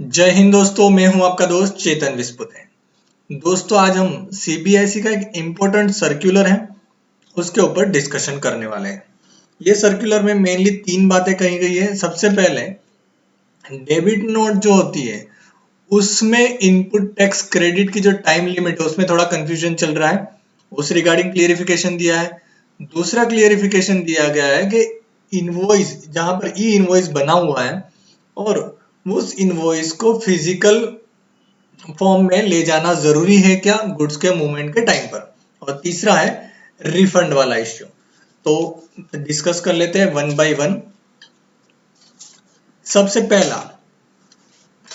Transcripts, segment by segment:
जय हिंद दोस्तों, मैं हूं आपका दोस्त चेतन विस्पुते। दोस्तों, आज हम सीबीएसई का एक इम्पोर्टेंट सर्कुलर है उसके ऊपर डिस्कशन करने वाले हैं। ये सर्कुलर में मेनली 3 बातें कही गई है। सबसे पहले डेबिट नोट जो होती है उसमें इनपुट टैक्स क्रेडिट की जो टाइम लिमिट है उसमें थोड़ा कंफ्यूजन चल रहा है, उस रिगार्डिंग क्लियरिफिकेशन दिया है। दूसरा क्लियरिफिकेशन दिया गया है कि इनवॉइस जहां पर ई इनवॉइस बना हुआ है और उस इनवॉइस को फिजिकल फॉर्म में ले जाना जरूरी है क्या गुड्स के मूवमेंट के टाइम पर। और तीसरा है रिफंड वाला इश्यू। तो डिस्कस कर लेते हैं वन बाय वन। सबसे पहला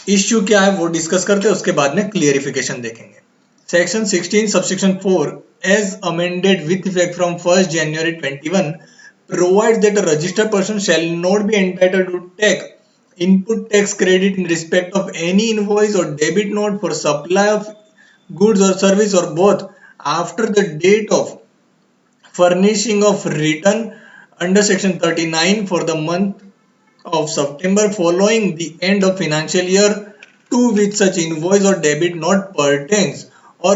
इश्यू क्या है वो डिस्कस करते हैं, उसके बाद में क्लियरिफिकेशन देखेंगे। Section 16 subsection 4 as amended with effect from 1st January 21 provides that a registered person shall not be entitled to take input tax credit in respect of any invoice or debit note for supply of goods or service or both after the date of furnishing of return under section 39 for the month of September following the end of financial year to which such invoice or debit note pertains or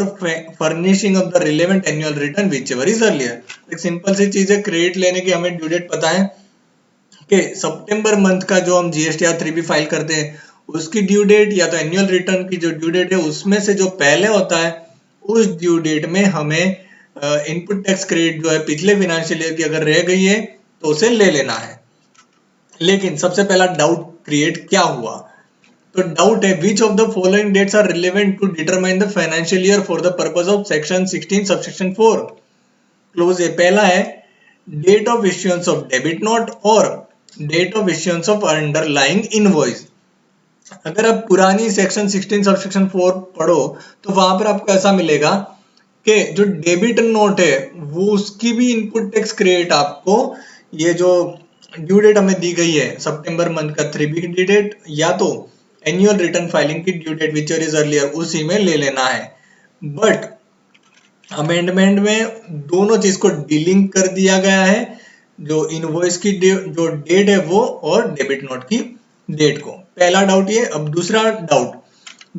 furnishing of the relevant annual return whichever is earlier। एक simple सी चीज है, credit लेने की हमें due date पता है कि सितंबर month का जो हम जीएसटीआर 3B फाइल करते हैं उसकी ड्यू डेट या तो एनुअल रिटर्न की जो ड्यू डेट है उसमें से जो पहले होता है उस ड्यू डेट में हमें इनपुट टैक्स क्रेडिट जो है पिछले फाइनेंशियल ईयर की अगर रह गई है तो उसे ले लेना है। लेकिन सबसे पहला डाउट क्रिएट क्या हुआ, तो डाउट है which of the following dates are relevant to determine the financial year for the purpose of section 16 subsection 4। Close है। पहला है date of issuance of debit note और date of issuance of underlying invoice. अगर आप पुरानी section 16 subsection 4 पढ़ो तो वहां पर आपको ऐसा मिलेगा कि जो डेबिट नोट है वो उसकी भी इनपुट टैक्स क्रेडिट आपको ये जो ड्यू डेट हमें दी गई है सितंबर मंथ का 3B की डेट या तो एनुअल रिटर्न फाइलिंग की due date which is earlier उसी में ले लेना है। बट अमेंडमेंट में दोनों चीज को डीलिंग कर दिया गया है, जो इनवॉइस की जो डेट है वो और डेबिट नोट की डेट को। पहला डाउट ये। अब दूसरा doubt,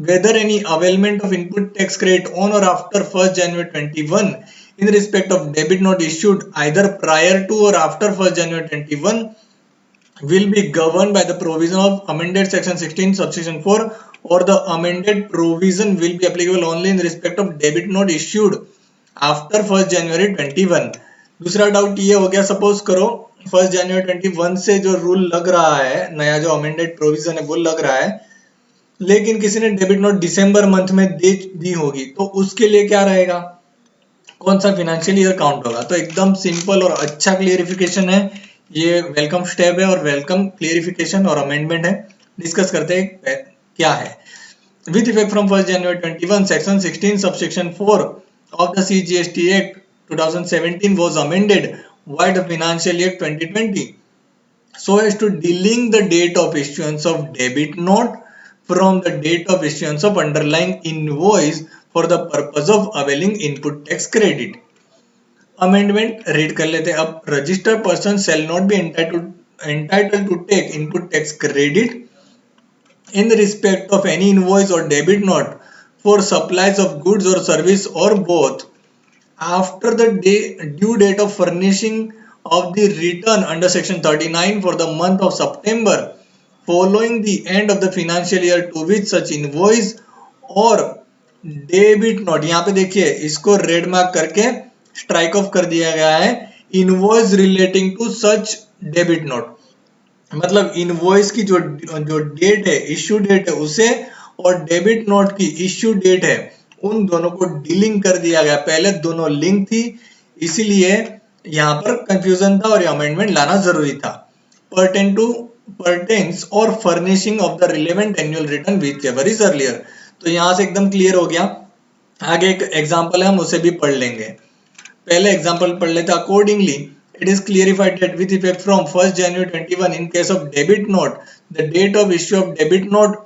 whether any availment of input tax credit on or after 1st January 21 in respect of debit note issued either prior to or after 1st January 21 will be governed by the provision of amended section 16 subsection 4 or the amended provision will be applicable only in respect of debit note issued after 1st January 21। दूसरा doubt ये हो गया, suppose करो 1st January 21 से जो rule लग रहा है, नया जो अमेंडेड प्रोविजन है वो लग रहा है, लेकिन किसी ने डेबिट नोट दिसंबर मंथ में दे दी होगी तो उसके लिए क्या रहेगा, कौन सा फाइनेंशियल ईयर काउंट होगा। तो एकदम सिंपल और अच्छा क्लियरिफिकेशन है, ये वेलकम स्टेप है और वेलकम क्लियरिफिकेशन और अमेंडमेंट है। डिस्कस करते हैं क्या है। With effect from 1st January 21 section 16 subsection 4 of the CGST act 2017 was amended by the financial year 2020 so as to delink the date of issuance of debit note from the date of issuance of underlying invoice for the purpose of availing input tax credit। Amendment read कर लेते हैं। अब registered person shall not be entitled to take input tax credit in respect of any invoice or debit note for supplies of goods or service or both after the due date of furnishing of the return under section 39 for the month of September following the end of the financial year to which such invoice or debit note, यहाँ पे देखिए इसको red mark करके strike off कर दिया गया है, invoice relating to such debit note. मतलब इनवॉइस की जो डेट है, इश्यू डेट है उसे और डेबिट नोट की इश्यू डेट है उन दोनों को डीलिंग कर दिया गया। पहले दोनों लिंक थी इसीलिए यहाँ पर कंफ्यूजन था और ये अमेंडमेंट लाना जरूरी था। pertains or furnishing of the relevant annual return whichever is earlier। तो यहाँ से एकदम क्लियर हो गया। आगे एक एग्जांपल है, हम उसे भी पढ़ लेंगे। पहले एग्जांपल पढ़ लेते। Accordingly it is clarified that with effect from 1st January 21 in case of debit note the date of issue of debit note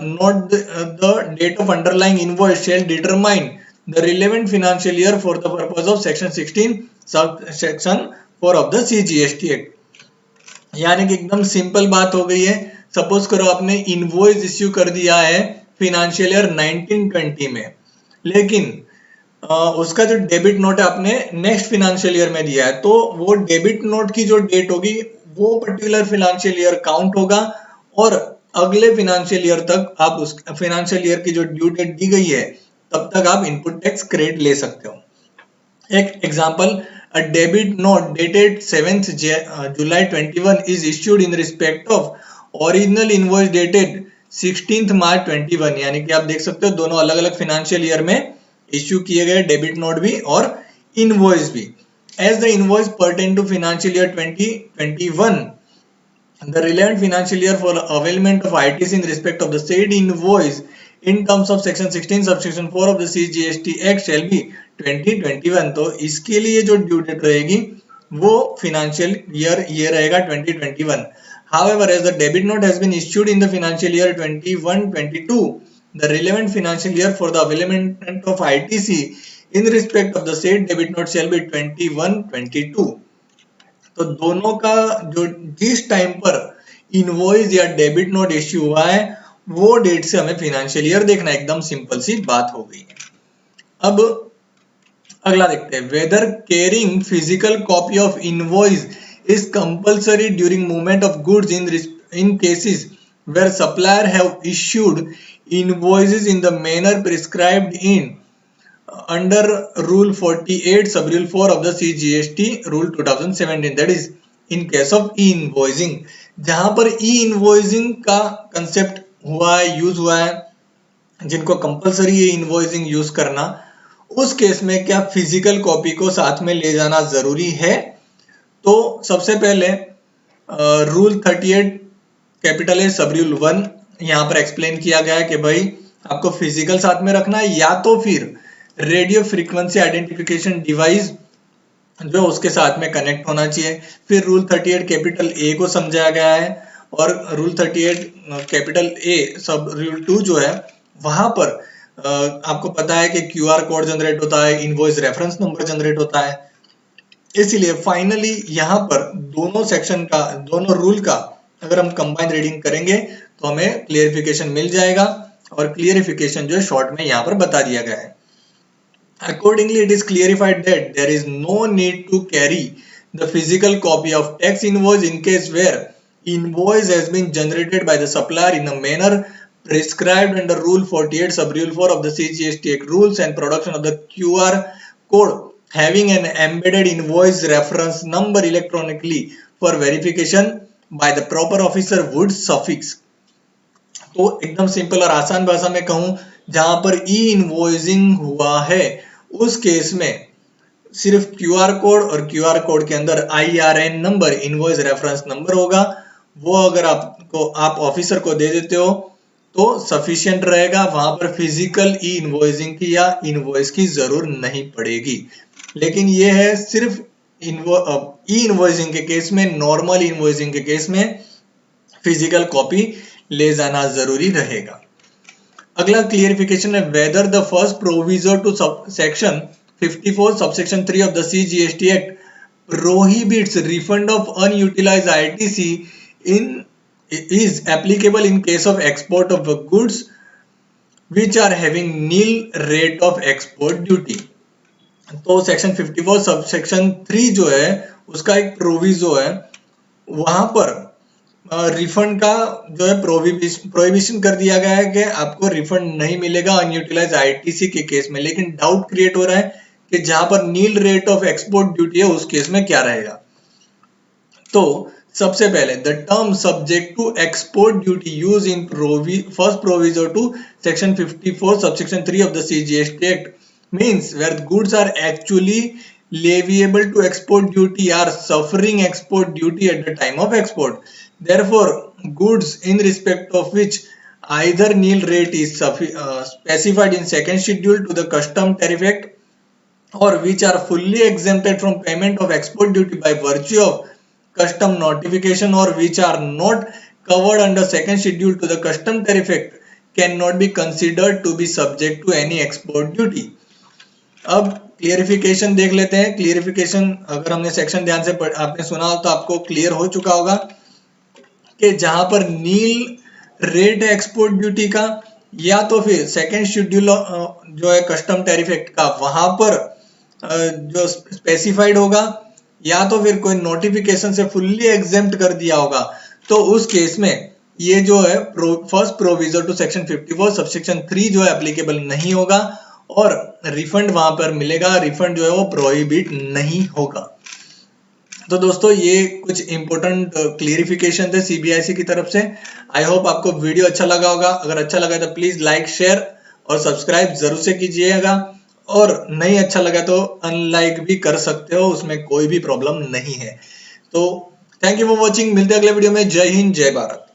not the date of underlying invoice shall determine the relevant financial year for the purpose of section 16 subsection 4 of the CGST Act। यानी कि एकदम simple बात हो गई है। Suppose करो आपने invoice issue कर दिया है फिनेंशियल ईयर 1920 में, लेकिन उसका जो डेबिट नोट है आपने नेक्स्ट फिनेंशियल ईयर में दिया है, तो वो डेबिट नोट की जो डेट होगी वो पर्टिकुलर फिनेंशियल ईयर काउंट होगा और अगले फिनेंशियल ईयर तक आप उस फिनेंशियल ईयर की जो ड्यू डेट दी गई है तब तक आप इनपुट टैक्स क्रेडिट ले सकते हो। एक example, a debit note dated 7th July 21 is issued in respect of original invoice dated 16th March 21, यानी कि आप देख सकते हो दोनों अलग अलग फिनेंशियल ईयर में इश्यू किए गए डेबिट नोट भी और इनवॉइस भी। As the invoice pertain to financial year 2021, the relevant financial year for availment of ITC in respect of the said invoice in terms of section 16 subsection 4 of the CGST Act shall be 2021। तो इसके लिए जो due date रहेगी वो financial year ये रहेगा 2021। However, as the debit note has been issued in the financial year 21-22, the relevant financial year for the availment of ITC in respect of the said debit note shall be 21-22। तो दोनों का जो जिस time पर invoice या debit note issue हुआ है वो डेट से हमें फिनेंशियल ईयर देखना, एकदम सिंपल सी बात हो गई है। अब अगला देखते हैं, whether carrying physical copy of invoice is compulsory during movement of goods in cases where supplier have issued invoices in the manner prescribed in under rule 48 sub rule 4 of the CGST rule 2017, that is in case of e-invoicing। जहां पर e-invoicing का concept हुआ है, use हुआ है, जिनको compulsory है invoicing use करना, उस केस में क्या फिजिकल कॉपी को साथ में ले जाना जरूरी है? तो सबसे पहले रूल 38 कैपिटल ए सब रूल 1 यहाँ पर एक्सप्लेन किया गया है कि भाई आपको फिजिकल साथ में रखना है या तो फिर रेडियो फ्रीक्वेंसी आइडेंटिफिकेशन डिवाइस जो उसके साथ में कनेक्ट होना चाहिए। फिर रूल 38 कैपिटल ए को समझाया गया है और रूल 38 कैपिटल ए सब रूल 2 जो है वहां पर आपको पता है कि क्यूआर कोड जनरेट होता है, इनवॉइस रेफरेंस नंबर जनरेट होता है। इसलिए फाइनली यहाँ पर दोनों सेक्शन का, दोनों रूल का अगर हम कंबाइन रीडिंग करेंगे तो हमें क्लियरिफिकेशन मिल जाएगा और क्लियरिफिकेशन जो शॉर्ट में यहाँ पर बता दिया गया है। Accordingly, it is clarified that there is no need to carry the physical copy of tax invoice in case where invoice has been generated by the supplier in a manner prescribed under Rule 48 sub Rule 4 of the CGST Act. Rules and production of the QR code having an embedded invoice reference number electronically for verification by the proper officer would suffice। तो एकदम simple और आसान भाषा में कहूं, जहां पर ई invoicing हुआ है उस केस में सिर्फ क्यूआर कोड और क्यूआर कोड के अंदर IRN number, invoice reference number होगा। वो अगर आप ऑफिसर को दे देते हो तो सफिशिएंट रहेगा, वहां पर फिजिकल ई इनवॉइसिंग की या इनवॉइस की जरूरत नहीं पड़ेगी। लेकिन ये है सिर्फ ई इनवॉइसिंग के केस में, नॉर्मल इनवॉइसिंग के केस में फिजिकल कॉपी ले जाना जरूरी रहेगा। अगला क्लियरिफिकेशन है, whether the first proviso to section 54 subsection 3 of the CGST act prohibits refund of unutilized ITC is applicable in case of export of goods which are having nil rate of export duty। तो section 54 subsection 3 जो है उसका एक proviso है, वहां पर refund का जो है प्रोहिबिशन कर दिया गया है कि आपको रिफंड नहीं मिलेगा अनयूटिलाइज ITC के केस में। लेकिन डाउट क्रिएट हो रहा है कि जहां पर nil rate of export duty है उस केस में क्या रहेगा। तो सबसे पहले the term subject to export duty used in first proviso to section 54 subsection 3 of the CGST act means where goods are actually leviable to export duty are suffering export duty at the time of export। Therefore, goods in respect of which either nil rate is specified in second schedule to the custom tariff act or which are fully exempted from payment of export duty by virtue of custom notification or which are not covered under second schedule to the custom tariff act cannot be considered to be subject to any export duty। अब clarification देख लेते हैं। Clarification अगर हमने section ध्यान से आपने सुना हो तो आपको क्लियर हो चुका होगा कि जहां पर नील रेट है एक्सपोर्ट ड्यूटी का, या तो फिर सेकेंड शेड्यूल जो है कस्टम टैरिफ एक्ट का, वहां पर जो स्पेसिफाइड होगा, या तो फिर कोई नोटिफिकेशन से फुल्ली एग्जेम्प्ट कर दिया होगा, तो उस केस में ये जो है first provision to section 54 subsection 3 जो है एप्लीकेबल नहीं होगा और रिफंड वहां पर मिलेगा, रिफंड जो है वो प्रोहिबिट नहीं होगा। तो दोस्तों ये कुछ इंपॉर्टेंट क्लियरिफिकेशन थे सीबीआईसी की तरफ से। आई होप आपको वीडियो अच्छा लगा होगा। अगर अच्छा लगा तो प्लीज लाइक, शेयर और सब्सक्राइब जरूर से कीजिएगा, और नहीं अच्छा लगा तो अनलाइक भी कर सकते हो, उसमें कोई भी प्रॉब्लम नहीं है। तो थैंक यू फॉर वॉचिंग, मिलते हैं अगले वीडियो में। जय हिंद, जय भारत।